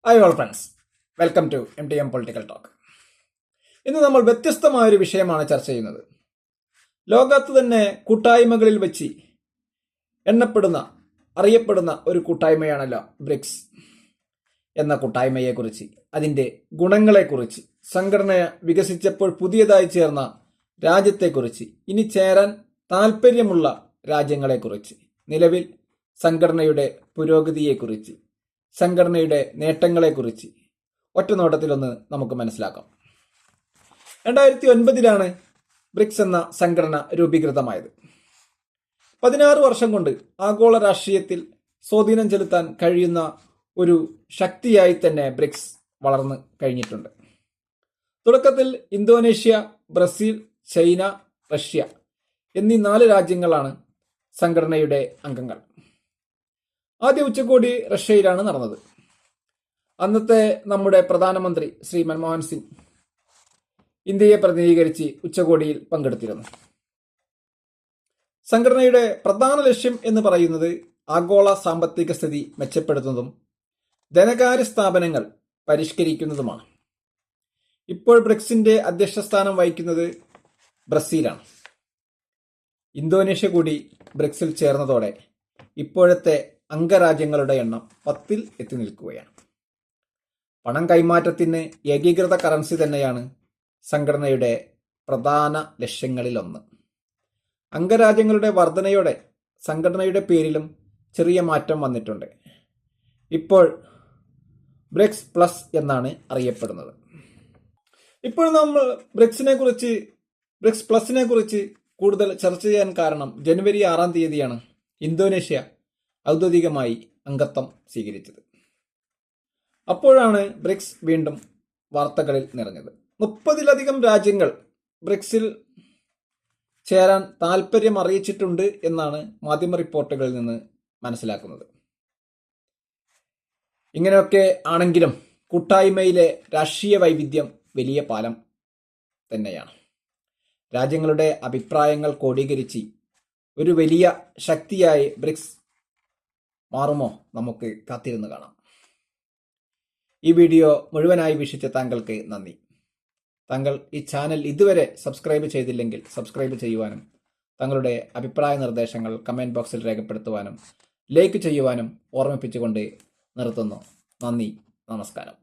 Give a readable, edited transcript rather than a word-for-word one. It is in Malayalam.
Hi all friends, welcome to MTM political talk. ഇന്ന് നമ്മൾ വ്യത്യസ്തമായൊരു വിഷയമാണ് ചർച്ച ചെയ്യുന്നത്. ലോകത്ത് തന്നെ കൂട്ടായ്മകളിൽ വെച്ച് അറിയപ്പെടുന്ന ഒരു കൂട്ടായ്മയാണല്ലോ ബ്രിക്സ് എന്ന കൂട്ടായ്മയെക്കുറിച്ച്, അതിൻ്റെ ഗുണങ്ങളെക്കുറിച്ച്, സംഘടന വികസിച്ചപ്പോൾ പുതിയതായി ചേർന്ന രാജ്യത്തെക്കുറിച്ച്, ഇനി ചേരാൻ താല്പര്യമുള്ള രാജ്യങ്ങളെക്കുറിച്ച്, നിലവിൽ സംഘടനയുടെ പുരോഗതിയെക്കുറിച്ച്, സംഘടനയുടെ നേട്ടങ്ങളെക്കുറിച്ച് ഒറ്റനോട്ടത്തിലൊന്ന് നമുക്ക് മനസ്സിലാക്കാം. 2009 ബ്രിക്സ് എന്ന സംഘടന രൂപീകൃതമായത്. 16 വർഷം കൊണ്ട് ആഗോള രാഷ്ട്രീയത്തിൽ സ്വാധീനം ചെലുത്താൻ കഴിയുന്ന ഒരു ശക്തിയായി തന്നെ ബ്രിക്സ് വളർന്നു കഴിഞ്ഞിട്ടുണ്ട്. തുടക്കത്തിൽ ഇന്തോനേഷ്യ, ബ്രസീൽ, ചൈന, റഷ്യ എന്നീ 4 രാജ്യങ്ങളാണ് സംഘടനയുടെ അംഗങ്ങൾ. ആദ്യ ഉച്ചകോടി റഷ്യയിലാണ് നടന്നത്. അന്നത്തെ നമ്മുടെ പ്രധാനമന്ത്രി ശ്രീ മൻമോഹൻ സിംഗ് ഇന്ത്യയെ പ്രതിനിധീകരിച്ച് ഉച്ചകോടിയിൽ പങ്കെടുത്തിരുന്നു. സംഘടനയുടെ പ്രധാന ലക്ഷ്യം എന്ന് പറയുന്നത് ആഗോള സാമ്പത്തിക സ്ഥിതി മെച്ചപ്പെടുത്തുന്നതും ധനകാര്യ സ്ഥാപനങ്ങൾ പരിഷ്കരിക്കുന്നതുമാണ്. ഇപ്പോൾ ബ്രിക്സിന്റെ അധ്യക്ഷസ്ഥാനം വഹിക്കുന്നത് ബ്രസീലാണ്. ഇന്തോനേഷ്യ കൂടി ബ്രിക്സിൽ ചേർന്നതോടെ ഇപ്പോഴത്തെ അംഗരാജ്യങ്ങളുടെ എണ്ണം 10 എത്തി നിൽക്കുകയാണ്. പണം കൈമാറ്റത്തിന് ഏകീകൃത കറൻസി തന്നെയാണ് സംഘടനയുടെ പ്രധാന ലക്ഷ്യങ്ങളിലൊന്ന്. അംഗരാജ്യങ്ങളുടെ വർധനയോടെ സംഘടനയുടെ പേരിലും ചെറിയ മാറ്റം വന്നിട്ടുണ്ട്. ഇപ്പോൾ ബ്രിക്സ് പ്ലസ് എന്നാണ് അറിയപ്പെടുന്നത്. ഇപ്പോൾ നമ്മൾ ബ്രിക്സ് പ്ലസിനെ കുറിച്ച് കൂടുതൽ ചർച്ച ചെയ്യാൻ കാരണം ജനുവരി 6 ഇന്തോനേഷ്യ ഔദ്യോഗികമായി അംഗത്വം സ്വീകരിച്ചത്. അപ്പോഴാണ് ബ്രിക്സ് വീണ്ടും വാർത്തകളിൽ നിറഞ്ഞത്. 30-ലധികം രാജ്യങ്ങൾ ബ്രിക്സിൽ ചേരാൻ താൽപ്പര്യം അറിയിച്ചിട്ടുണ്ട് എന്നാണ് മാധ്യമ റിപ്പോർട്ടുകളിൽ നിന്ന് മനസ്സിലാക്കുന്നത്. ഇങ്ങനെയൊക്കെ ആണെങ്കിലും കൂട്ടായ്മയിലെ രാഷ്ട്രീയ വൈവിധ്യം വലിയ പാലം തന്നെയാണ്. രാജ്യങ്ങളുടെ അഭിപ്രായങ്ങൾ ക്രോഡീകരിച്ച് ഒരു വലിയ ശക്തിയായി ബ്രിക്സ് മാറുമോ? നമുക്ക് കാത്തിരുന്ന് കാണാം. ഈ വീഡിയോ മുഴുവനായി വീക്ഷിച്ച താങ്കൾക്ക് നന്ദി. താങ്കൾ ഈ ചാനൽ ഇതുവരെ സബ്സ്ക്രൈബ് ചെയ്തില്ലെങ്കിൽ സബ്സ്ക്രൈബ് ചെയ്യുവാനും തങ്ങളുടെ അഭിപ്രായ നിർദ്ദേശങ്ങൾ കമൻറ്റ് ബോക്സിൽ രേഖപ്പെടുത്തുവാനും ലൈക്ക് ചെയ്യുവാനും ഓർമ്മിപ്പിച്ചുകൊണ്ട് നിർത്തുന്നു. നന്ദി, നമസ്കാരം.